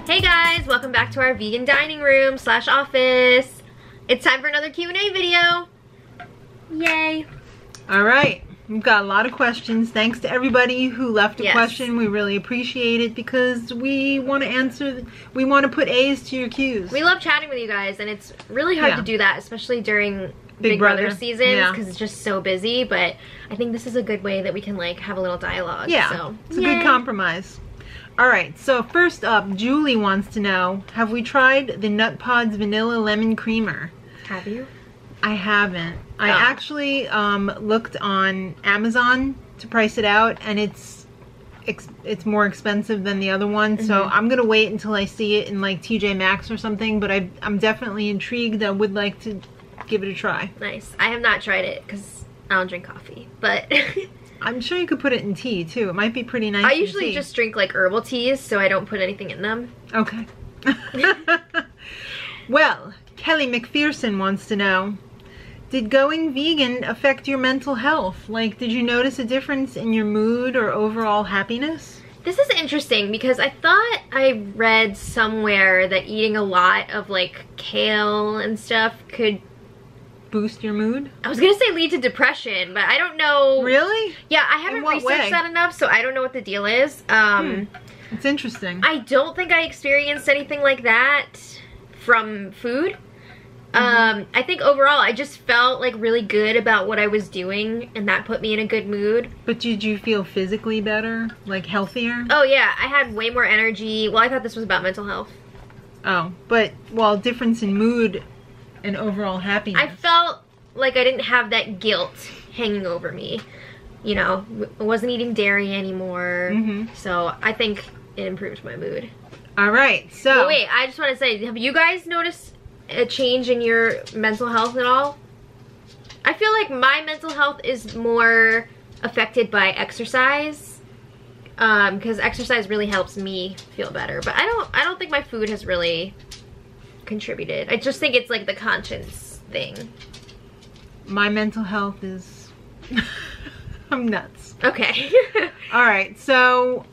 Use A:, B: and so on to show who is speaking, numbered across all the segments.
A: Hey guys, welcome back to our vegan dining room / office. It's time for another Q&A video. Yay.
B: All right, we've got a lot of questions. Thanks to everybody who left a question. We really appreciate it because we want to answer, we want to put A's to your Q's.
A: We love chatting with you guys, and it's really hard to do that, especially during Big Brother seasons, because it's just so busy. But I think this is a good way that we can like have a little dialogue.
B: Yeah,
A: so,
B: it's a good compromise. All right, so first up, Julie wants to know, have we tried the Nut Pods Vanilla Lemon Creamer?
A: Have you?
B: I haven't. I actually looked on Amazon to price it out, and it's more expensive than the other one. So I'm gonna wait until I see it in like TJ Maxx or something. But I'm definitely intrigued. I would like to give it a try.
A: Nice. I have not tried it because I don't drink coffee, but
B: I'm sure you could put it in tea too. It might be pretty nice.
A: I usually just drink like herbal teas, so I don't put anything in them.
B: Okay. Well, Kelly McPherson wants to know, did going vegan affect your mental health? Like, did you notice a difference in your mood or overall happiness?
A: This is interesting because I thought I read somewhere that eating a lot of like kale and stuff could
B: boost your mood?
A: I was gonna say lead to depression, but I don't know.
B: Really?
A: Yeah, I haven't researched that enough, so I don't know what the deal is.
B: It's interesting.
A: I don't think I experienced anything like that from food. I think overall I just felt like really good about what I was doing, and that put me in a good mood.
B: But did you feel physically better? Like healthier?
A: Oh yeah, I had way more energy. Well, I thought this was about mental health.
B: Oh, but, well, difference in mood and overall happiness.
A: I felt like I didn't have that guilt hanging over me. You know, I wasn't eating dairy anymore. So I think it improved my mood.
B: All right, so.
A: But wait, I just want to say, have you guys noticed a change in your mental health at all? I feel like my mental health is more affected by exercise, because exercise really helps me feel better. But I don't think my food has really contributed. I just think it's like the conscience thing.
B: My mental health is I'm nuts.
A: Okay.
B: All right, so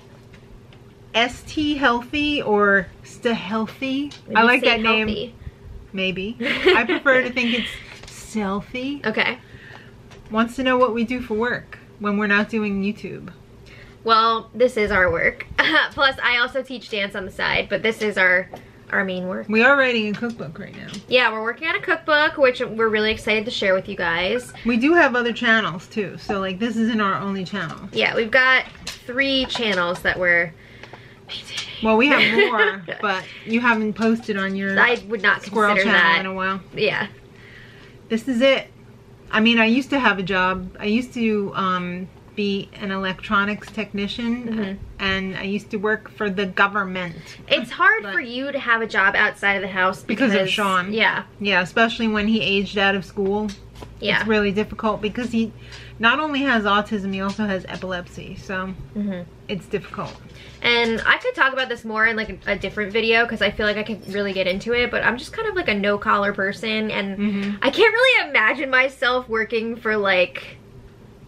B: ST Healthy or Sta Healthy? I like that name.
A: Healthy.
B: Maybe. I prefer to think it's Selfie.
A: Okay.
B: Wants to know what we do for work when we're not doing YouTube.
A: Well, this is our work. Plus, I also teach dance on the side, but this is our main work.
B: We are writing a cookbook right now.
A: Yeah, we're working on a cookbook, which we're really excited to share with you guys.
B: We do have other channels too, so like this isn't our only channel.
A: Yeah, we've got 3 channels that we're maintaining.
B: Well, we have more, but you haven't posted on your
A: I would not
B: squirrel
A: consider
B: channel
A: that
B: in a while.
A: Yeah.
B: This is it. I mean, I used to have a job. I used to be an electronics technician, and I used to work for the government.
A: It's hard for you to have a job outside of the house because
B: of Sean.
A: Yeah.
B: Yeah, especially when he aged out of school.
A: Yeah.
B: It's really difficult because he not only has autism, he also has epilepsy, so it's difficult.
A: And I could talk about this more in like a different video because I feel like I could really get into it, but I'm just kind of like a no-collar person, and I can't really imagine myself working for like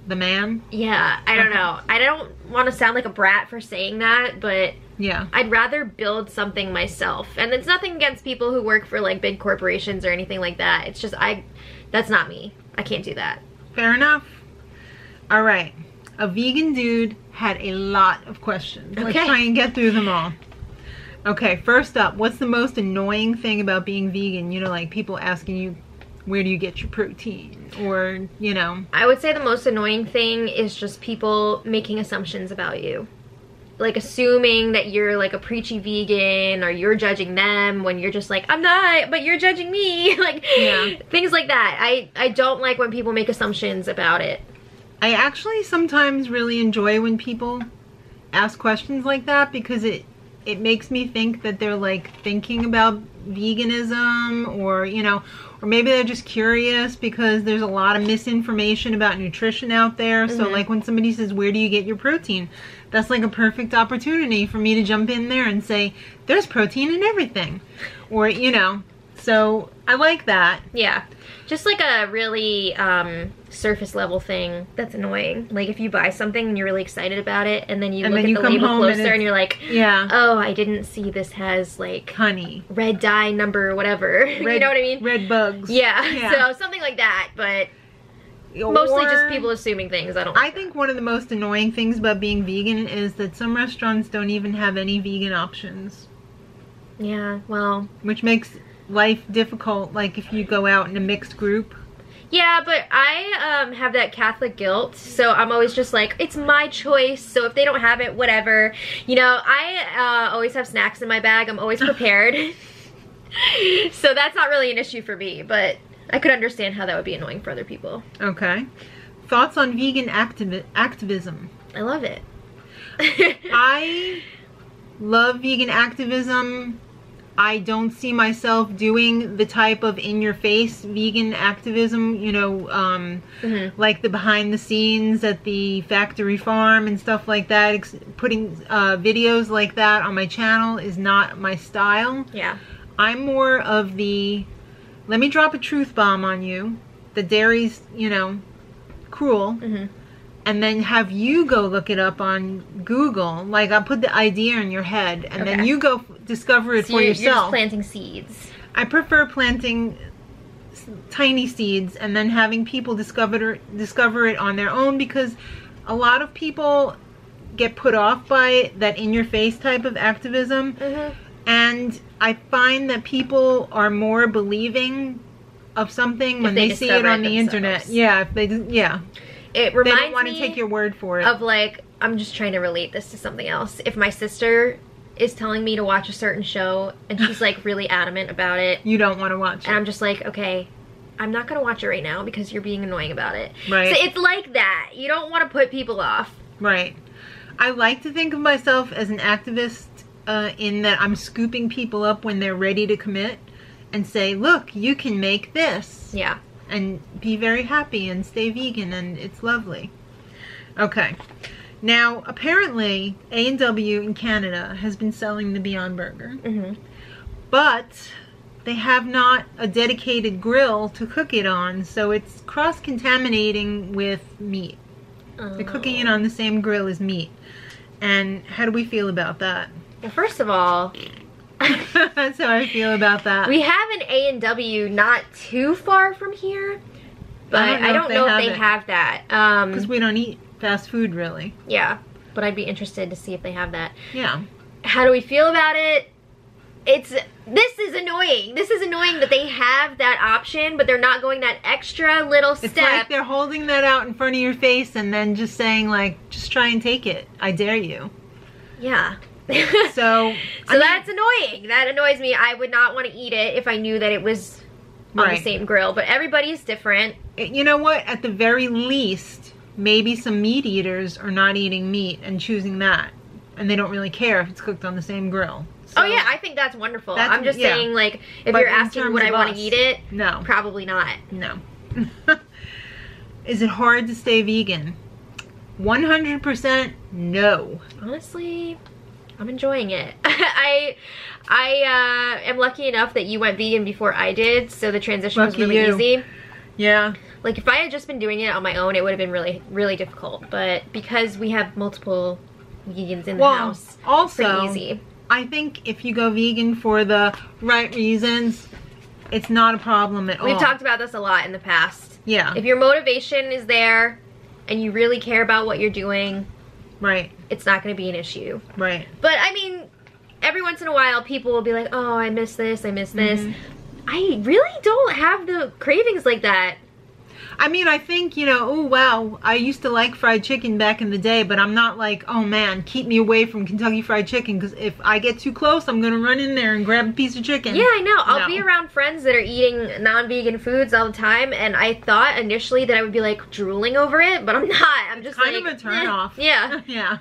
B: the man.
A: Yeah, I don't know. I don't want to sound like a brat for saying that, but
B: yeah,
A: I'd rather build something myself. And it's nothing against people who work for like big corporations or anything like that. It's just that's not me. I can't do that.
B: Fair enough. All right. A vegan dude had a lot of questions. Let's try and get through them all. Okay, first up, what's the most annoying thing about being vegan? You know, like people asking you, where do you get your protein? Or, you know.
A: I would say the most annoying thing is just people making assumptions about you. Like assuming that you're like a preachy vegan, or you're judging them when you're just like, I'm not, but you're judging me. Like, things like that. I don't like when people make assumptions about it.
B: I actually sometimes really enjoy when people ask questions like that because it makes me think that they're like thinking about veganism, or you know, or maybe they're just curious because there's a lot of misinformation about nutrition out there. So like when somebody says, where do you get your protein? That's like a perfect opportunity for me to jump in there and say, there's protein in everything. Or, you know, So I like that.
A: Yeah. Just like a really surface level thing that's annoying. Like if you buy something and you're really excited about it and then you look at the label closer and you're like,
B: yeah,
A: oh, I didn't see this has like
B: honey,
A: red dye number whatever. You know what I mean?
B: Red bugs.
A: Yeah. So something like that, but mostly just people assuming things. I
B: think one of the most annoying things about being vegan is that some restaurants don't even have any vegan options.
A: Yeah, well,
B: which makes life difficult, like if you go out in a mixed group.
A: Yeah, but I have that Catholic guilt, so I'm always just like, it's my choice, so if they don't have it, whatever. You know, I always have snacks in my bag. I'm always prepared. So that's not really an issue for me, but I could understand how that would be annoying for other people.
B: Okay. Thoughts on vegan activism?
A: I love it.
B: I love vegan activism. I don't see myself doing the type of in-your-face vegan activism, you know, like the behind the scenes at the factory farm and stuff like that. Putting videos like that on my channel is not my style.
A: Yeah.
B: I'm more of the, let me drop a truth bomb on you. The dairy's, you know, cruel. And then have you go look it up on Google. Like, I'll put the idea in your head, and then you go discover it for yourself.
A: You're just planting seeds.
B: I prefer planting tiny seeds and then having people discover it on their own, because a lot of people get put off by that in-your-face type of activism. And I find that people are more believing of something when they see it on the internet. Yeah, if they do, yeah.
A: It reminds me,
B: they don't want to take your word for it.
A: Of like, I'm just trying to relate this to something else. If my sister is telling me to watch a certain show and she's like really adamant about it,
B: you don't want to watch it.
A: And I'm just like, okay, I'm not going to watch it right now because you're being annoying about it.
B: Right.
A: So it's like that. You don't want to put people off.
B: Right. I like to think of myself as an activist in that I'm scooping people up when they're ready to commit and say, look, you can make this.
A: Yeah.
B: And be very happy and stay vegan, and it's lovely. Okay. Now, apparently, A&W in Canada has been selling the Beyond Burger. But they have not a dedicated grill to cook it on, so it's cross-contaminating with meat. They're cooking it on the same grill as meat. And how do we feel about that?
A: Well, first of all,
B: that's how I feel about that.
A: We have an A&W not too far from here, but I don't know if they have that.
B: Because we don't eat fast food, really.
A: Yeah, but I'd be interested to see if they have that.
B: Yeah.
A: How do we feel about it? This is annoying. This is annoying that they have that option, but they're not going that extra little step.
B: It's like they're holding that out in front of your face and then just saying, like, just try and take it. I dare you.
A: Yeah.
B: So
A: that's annoying. That annoys me. I would not want to eat it if I knew that it was on the same grill, but everybody's different.
B: You know what? At the very least, maybe some meat eaters are not eating meat and choosing that, and they don't really care if it's cooked on the same grill. So,
A: oh yeah, I think that's wonderful. I'm just saying, like, if you're asking would I want to eat it,
B: no,
A: probably not.
B: No. Is it hard to stay vegan? 100% no.
A: Honestly, I'm enjoying it. I am lucky enough that you went vegan before I did, so the transition was really easy.
B: Yeah.
A: Like, if I had just been doing it on my own, it would have been really, really difficult. But because we have multiple vegans in the house,
B: also,
A: it's pretty easy.
B: I think if you go vegan for the right reasons, it's not a problem at all.
A: We've talked about this a lot in the past.
B: Yeah.
A: If your motivation is there and you really care about what you're doing,
B: right,
A: it's not going to be an issue.
B: Right.
A: But I mean, every once in a while people will be like, oh, I miss this, I miss this. I really don't have the cravings like that.
B: I mean, I think, you know, oh wow, I used to like fried chicken back in the day, but I'm not like, oh man, keep me away from Kentucky Fried Chicken, because if I get too close, I'm gonna run in there and grab a piece of chicken.
A: Yeah, I know. I'll be around friends that are eating non-vegan foods all the time, and I thought initially that I would be like drooling over it, but I'm not. I'm just
B: kind of a turn off.
A: Yeah.
B: Yeah.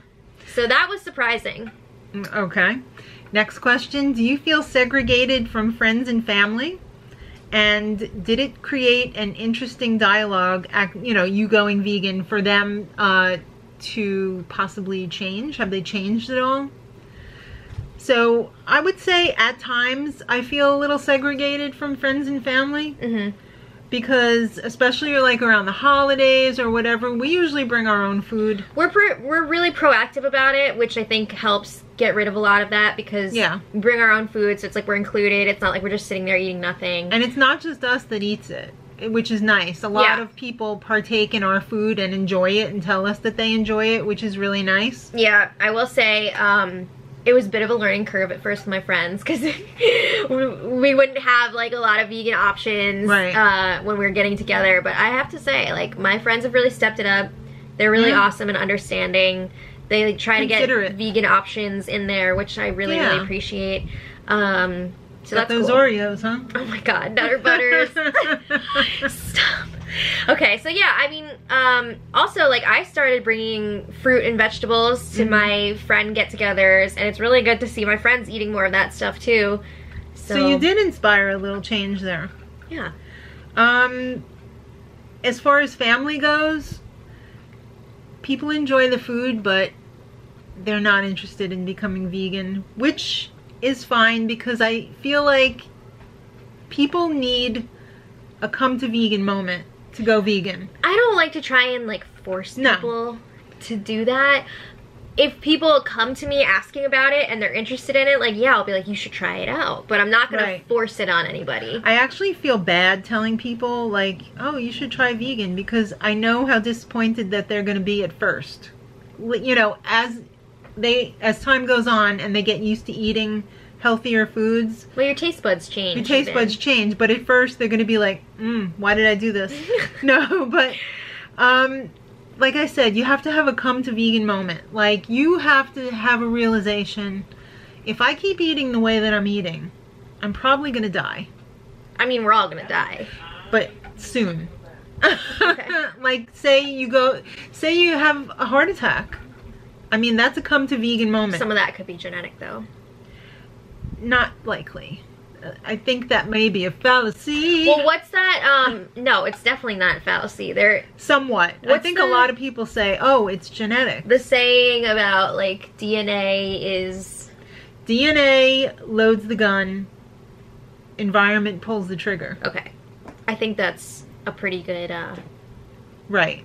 A: So that was surprising.
B: Okay. Next question. Do you feel segregated from friends and family? And did it create an interesting dialogue, you know, you going vegan, for them to possibly change? Have they changed at all? So I would say at times I feel a little segregated from friends and family. Because especially like around the holidays or whatever, we usually bring our own food.
A: We're really proactive about it, which I think helps get rid of a lot of that, because we bring our own food, so it's like we're included. It's not like we're just sitting there eating nothing. And
B: it's not just us that eats it, which is nice. A lot of people partake in our food and enjoy it and tell us that they enjoy it, which is really nice.
A: Yeah, I will say, it was a bit of a learning curve at first with my friends, because we wouldn't have like a lot of vegan options when we were getting together. But I have to say, like, my friends have really stepped it up. They're really awesome and understanding. They like, try to get vegan options in there, which I really appreciate. So
B: got
A: that's
B: those
A: cool.
B: Oreos, huh?
A: Oh my god, Nutter Butters. Stop. Okay, so yeah, I mean, also, like, I started bringing fruit and vegetables to my friend get-togethers, and it's really good to see my friends eating more of that stuff, too.
B: So you did inspire a little change there.
A: Yeah.
B: As far as family goes, people enjoy the food, but they're not interested in becoming vegan, which is fine, because I feel like people need a come to vegan moment to go vegan.
A: I don't like to try and like force people to do that. If people come to me asking about it and they're interested in it, like, yeah, I'll be like, you should try it out. But I'm not gonna force it on anybody.
B: I actually feel bad telling people, like, oh, you should try vegan, because I know how disappointed that they're gonna be at first. You know, as time goes on and they get used to eating healthier foods.
A: Well, your taste buds change.
B: Your taste buds change, but at first they're gonna be like, why did I do this? No, but like I said, you have to have a come to vegan moment. Like, you have to have a realization, if I keep eating the way that I'm eating, I'm probably gonna die.
A: I mean, we're all gonna die.
B: But soon.
A: Okay.
B: Like, say you have a heart attack. I mean, that's a come to vegan moment.
A: Some of that could be genetic, though.
B: Not likely. I think that may be a fallacy.
A: Well, what's that? No, it's definitely not a fallacy.
B: Somewhat. I think a lot of people say, oh, it's genetic.
A: The saying about, like, DNA
B: loads the gun, environment pulls the trigger.
A: Okay. I think that's a pretty good,
B: right.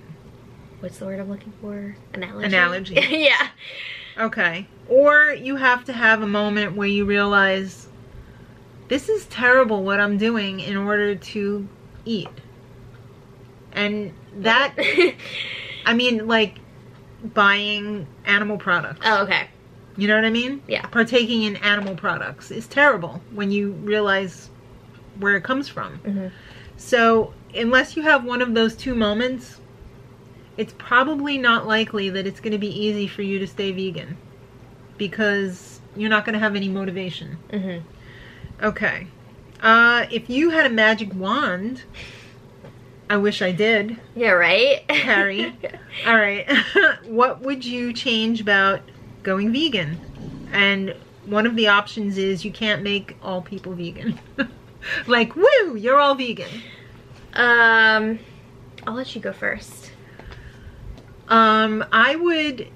A: What's the word I'm looking for?
B: Analogy.
A: Yeah.
B: Okay. Or you have to have a moment where you realize, this is terrible what I'm doing in order to eat. And that, I mean, like, buying animal products.
A: Oh, okay.
B: You know what I mean?
A: Yeah.
B: Partaking in animal products is terrible when you realize where it comes from. So, unless you have one of those two moments, it's probably not likely that it's going to be easy for you to stay vegan, because you're not going to have any motivation. Okay. If you had a magic wand, I wish I did.
A: Yeah, right?
B: Harry. All right. What would you change about going vegan? And one of the options is you can't make all people vegan. Like, woo, you're all vegan.
A: I'll let you go first.
B: I would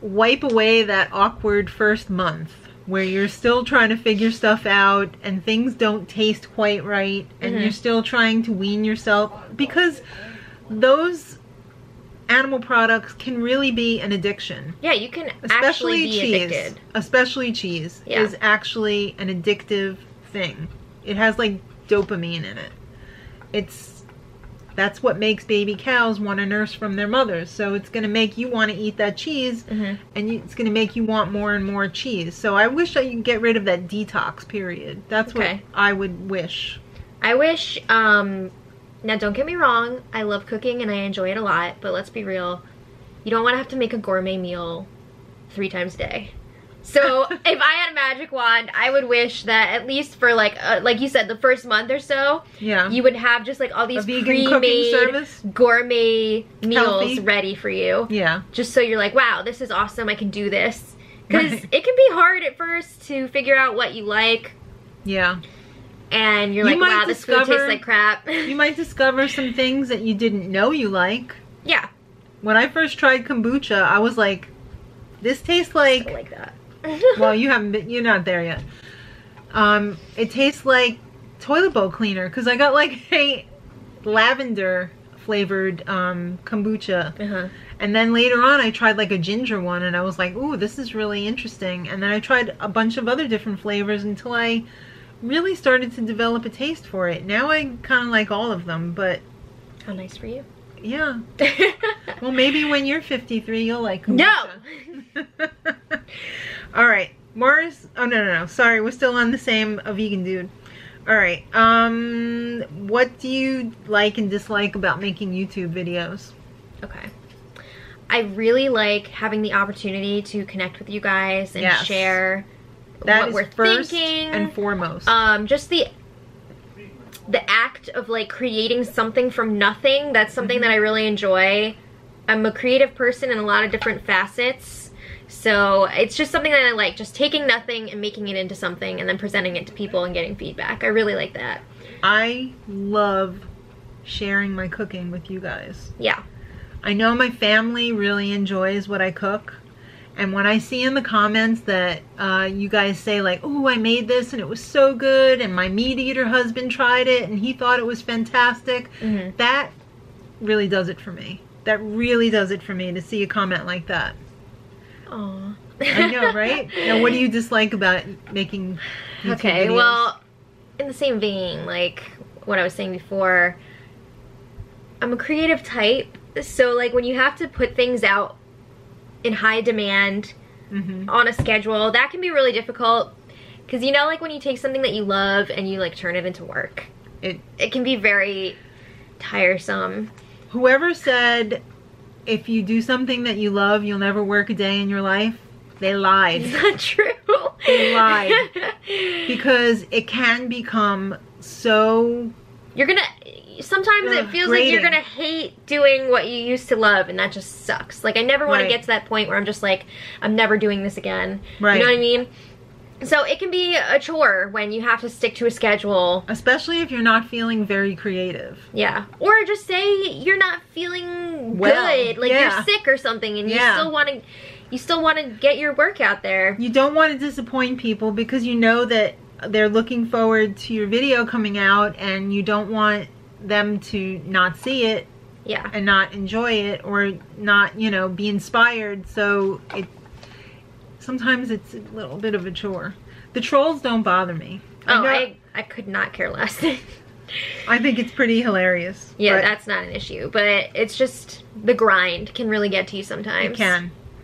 B: wipe away that awkward first month where you're still trying to figure stuff out and things don't taste quite right, and you're still trying to wean yourself, because those animal products can really be an addiction.
A: Yeah, you can actually be addicted.
B: Especially cheese is actually an addictive thing. It has like dopamine in it. That's what makes baby cows want to nurse from their mothers. So it's going to make you want to eat that cheese, and it's going to make you want more and more cheese. So I wish I could get rid of that detox period. That's what I would wish.
A: I wish, now don't get me wrong, I love cooking and I enjoy it a lot, but let's be real, you don't want to have to make a gourmet meal 3 times a day. So if I had a magic wand, I would wish that at least for like you said, the first month or so, you would have just like all these pre-made gourmet meals ready for you.
B: Yeah.
A: Just so you're like, wow, this is awesome, I can do this. Because it can be hard at first to figure out what you like.
B: Yeah.
A: And you're like, wow, this food tastes like crap.
B: You might discover some things that you didn't know you like.
A: Yeah.
B: When I first tried kombucha, I was like, this tastes like...
A: I like that.
B: Well, you haven't been, you're not there yet. It tastes like toilet bowl cleaner because I got like a lavender flavored kombucha. And then later on I tried like a ginger one and I was like, ooh, this is really interesting. And then I tried a bunch of other different flavors until I really started to develop a taste for it. Now I kind of like all of them, but...
A: How nice for you.
B: Yeah. Well, maybe when you're 53 you'll like kombucha.
A: No!
B: All right. Morris... Oh, no. Sorry, we're still on the same vegan dude. All right. What do you like and dislike about making YouTube videos?
A: Okay. I really like having the opportunity to connect with you guys and share what we're thinking.
B: And foremost.
A: Just the act of like creating something from nothing. That's something that I really enjoy. I'm a creative person in a lot of different facets. So it's just something that I like, just taking nothing and making it into something and then presenting it to people and getting feedback. I really like that.
B: I love sharing my cooking with you guys.
A: Yeah.
B: I know my family really enjoys what I cook. And when I see in the comments that you guys say like, oh, I made this and it was so good and my meat eater husband tried it and he thought it was fantastic, that really does it for me. That really does it for me to see a comment like that.
A: Aww.
B: I know, right? Now, what do you dislike about making YouTube videos?
A: Well, in the same vein, like what I was saying before, I'm a creative type. So like when you have to put things out in high demand on a schedule, that can be really difficult. Because you know, like when you take something that you love and you like turn it into work, it can be very tiresome.
B: Whoever said if you do something that you love, you'll never work a day in your life, they lied.
A: It's not true.
B: They lied. Because it can become so...
A: Sometimes it feels like you're gonna hate doing what you used to love, and that just sucks. Like I never want to get to that point where I'm just like, I'm never doing this again. Right. You know what I mean? So it can be a chore when you have to stick to a schedule.
B: Especially if you're not feeling very creative.
A: Yeah. Or just say you're not feeling good. Like you're sick or something and you still want to get your work out there.
B: You don't want to disappoint people because you know that they're looking forward to your video coming out and you don't want them to not see it and not enjoy it or not, you know, be inspired. So sometimes it's a little bit of a chore. The trolls don't bother me.
A: I could not care less.
B: I think it's pretty hilarious.
A: Yeah, that's not an issue, but it's just the grind can really get to you sometimes.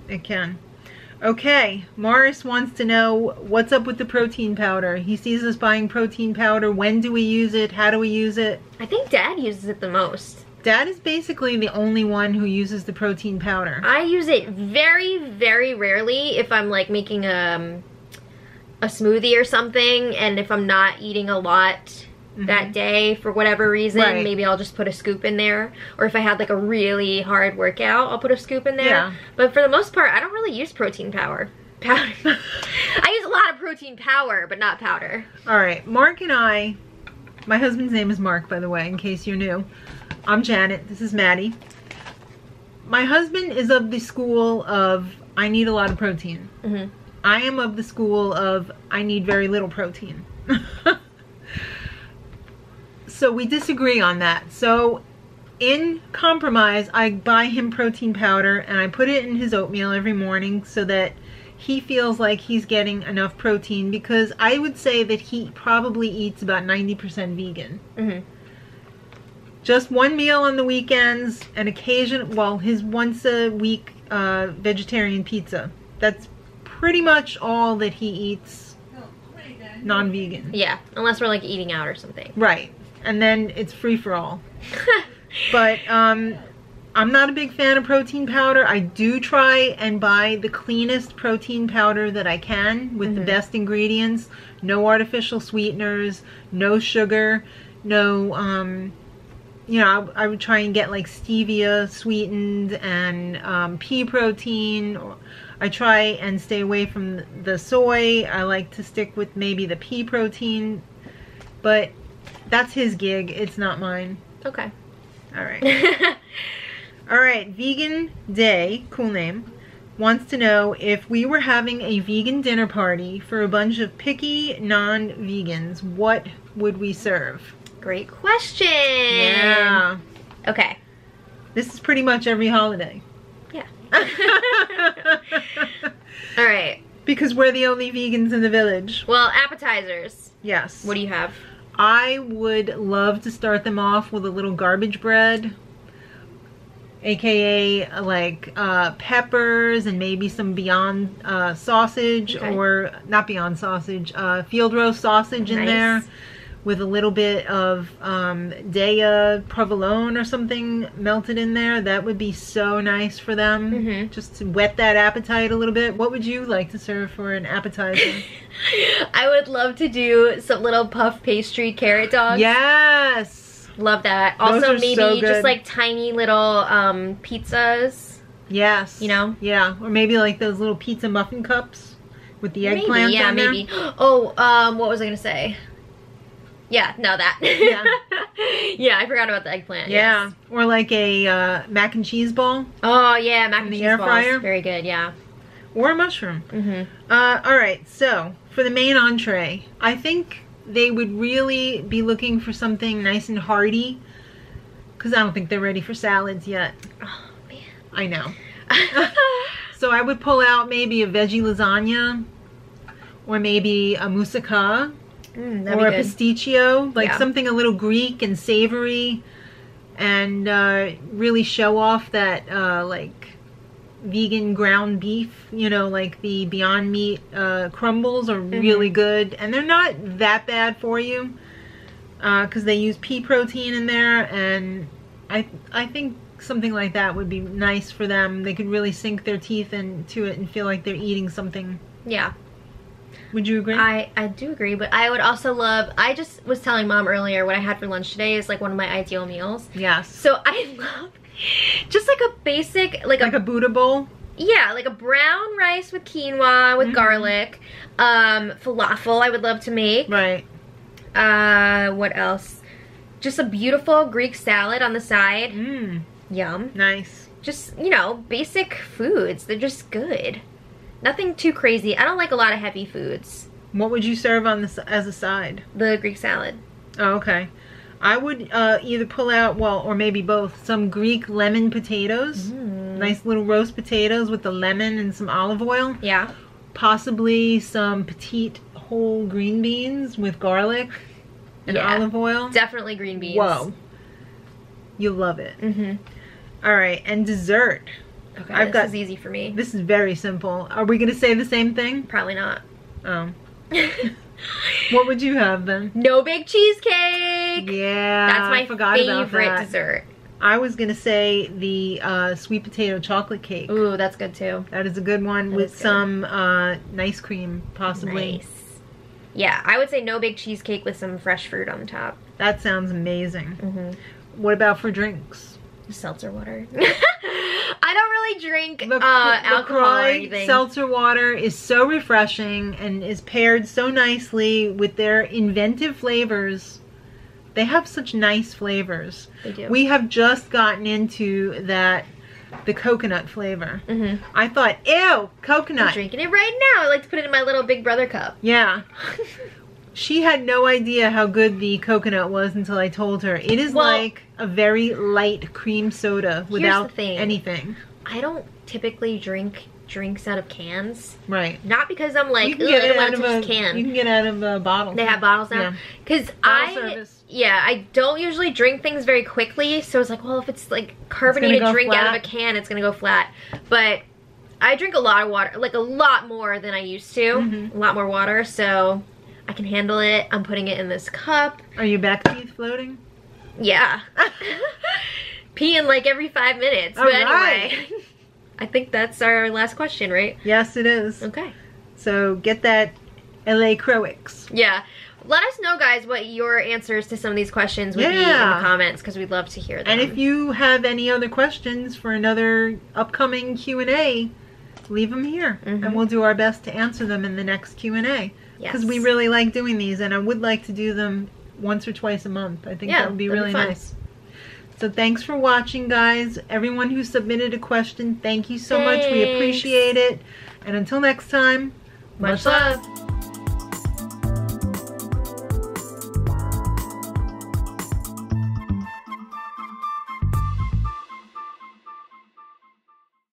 B: It can. Okay, Morris wants to know what's up with the protein powder. He sees us buying protein powder. When do we use it? How do we use it? I
A: think Dad uses it the most.
B: Dad is basically the only one who uses the protein powder.
A: I use it very, very rarely if I'm like making a smoothie or something, and if I'm not eating a lot that day for whatever reason, maybe I'll just put a scoop in there. Or if I had like a really hard workout, I'll put a scoop in there. Yeah. But for the most part, I don't really use protein powder. I use a lot of protein power, but not powder.
B: All right, Mark and I, my husband's name is Mark, by the way, in case you're new. I'm Janet, this is Maddie. My husband is of the school of, I need a lot of protein. I am of the school of, I need very little protein. So we disagree on that. So in compromise, I buy him protein powder and I put it in his oatmeal every morning so that he feels like he's getting enough protein, because I would say that he probably eats about 90% vegan. Just one meal on the weekends, and his once a week vegetarian pizza. That's pretty much all that he eats non-vegan.
A: Yeah, unless we're like eating out or something.
B: Right. And then it's free for all. But I'm not a big fan of protein powder. I do try and buy the cleanest protein powder that I can with the best ingredients. No artificial sweeteners, no sugar, no, you know, I would try and get like stevia sweetened and pea protein. I try and stay away from the soy. I like to stick with maybe the pea protein, but that's his gig. It's not mine.
A: Okay.
B: All right. All right. Vegan Day. Cool name. wants to know if we were having a vegan dinner party for a bunch of picky non-vegans, what would we serve?
A: Great question.
B: Yeah.
A: Okay.
B: This is pretty much every holiday.
A: Yeah. All right.
B: Because we're the only vegans in the village.
A: Well, appetizers.
B: Yes.
A: What do you have?
B: I would love to start them off with a little garbage bread, aka like peppers and maybe some Beyond sausage, or not Beyond sausage, field roast sausage in there, with a little bit of Daya provolone or something melted in there. That would be so nice for them, just to whet that appetite a little bit. What would you like to serve for an appetizer?
A: I would love to do some little puff pastry carrot dogs.
B: Yes!
A: Love that.
B: Those
A: Also
B: are
A: maybe
B: so good.
A: just like tiny little pizzas.
B: Yes.
A: You know?
B: Yeah. Or maybe like those little pizza muffin cups with the eggplant
A: yeah,
B: on there.
A: maybe. Oh, what was I gonna say? Yeah, no, that.
B: Yeah.
A: Yeah, I forgot about the eggplant.
B: Yeah.
A: Yes.
B: Or like a mac and cheese ball.
A: Oh yeah, mac and
B: the
A: cheese
B: air
A: balls.
B: fryer.
A: Very good, yeah.
B: Or a mushroom. Alright, so for the main entree, I think they would really be looking for something nice and hearty, because I don't think they're ready for salads yet.
A: Oh, man.
B: I know. So I would pull out maybe a veggie lasagna, or maybe a moussaka, or a pasticcio, like something a little Greek and savory, and really show off that like vegan ground beef. You know, like the Beyond Meat crumbles are really good, and they're not that bad for you because they use pea protein in there, and I think something like that would be nice for them. They could really sink their teeth into it and feel like they're eating something.
A: Yeah.
B: Would you agree?
A: I do agree, but I would also love, I just was telling Mom earlier, what I had for lunch today is like one of my ideal meals.
B: Yes.
A: So I love just like a basic, like
B: a Buddha bowl?
A: Yeah, like a brown rice with quinoa, with garlic. Falafel I would love to make.
B: Right.
A: What else? Just a beautiful Greek salad on the side. Yum.
B: Nice.
A: Just, you know, basic foods. They're just good. Nothing too crazy. I don't like a lot of heavy foods.
B: What would you serve on this as a side?
A: The Greek salad.
B: Oh, okay. I would either pull out, well, or maybe both, some Greek lemon potatoes. Nice little roast potatoes with the lemon and some olive oil.
A: Yeah.
B: Possibly some petite whole green beans with garlic and olive oil.
A: Definitely green beans.
B: Whoa. You'll love it. All right, and dessert.
A: Okay, this is easy for me.
B: This is very simple. Are we going to say the same thing?
A: Probably not.
B: Oh. What would you have then?
A: No bake cheesecake.
B: Yeah,
A: that's my
B: favorite
A: dessert.
B: I was gonna say the sweet potato chocolate cake.
A: Ooh, that's good too.
B: That is a good one with some nice cream, possibly.
A: Nice. Yeah, I would say no bake cheesecake with some fresh fruit on top.
B: That sounds amazing. What about for drinks?
A: Seltzer water. I don't really drink alcohol or anything.
B: Seltzer water is so refreshing and is paired so nicely with their inventive flavors. They have such nice flavors.
A: They do.
B: We have just gotten into the coconut flavor. I thought, ew, coconut.
A: I'm drinking it right now. I like to put it in my little Big Brother cup.
B: Yeah. She had no idea how good the coconut was until I told her. It is like a very light cream soda without anything.
A: I don't typically drink drinks out of cans.
B: Right.
A: Not because I'm like,
B: I
A: don't want to touch a can.
B: You can get out of a bottle.
A: They have bottles now? Because I don't usually drink things very quickly. So it's like, well, if it's like carbonated drink out of a can, it's going to go flat. But I drink a lot of water, like a lot more than I used to. A lot more water, so I can handle it. I'm putting it in this cup.
B: Are your back teeth floating?
A: Yeah. Peeing like every 5 minutes. But anyway, I think that's our last question, right?
B: Yes, it is.
A: Okay.
B: So get that LA Croix.
A: Yeah. Let us know, guys, what your answers to some of these questions would be in the comments, because we'd love to hear them.
B: And if you have any other questions for another upcoming Q&A, leave them here. And we'll do our best to answer them in the next Q&A. Because we really like doing these, and I would like to do them once or twice a month. I think that would be really nice. So thanks for watching, guys. Everyone who submitted a question, thank you so much. We
A: Thanks.
B: appreciate it. And until next time,
A: Much love.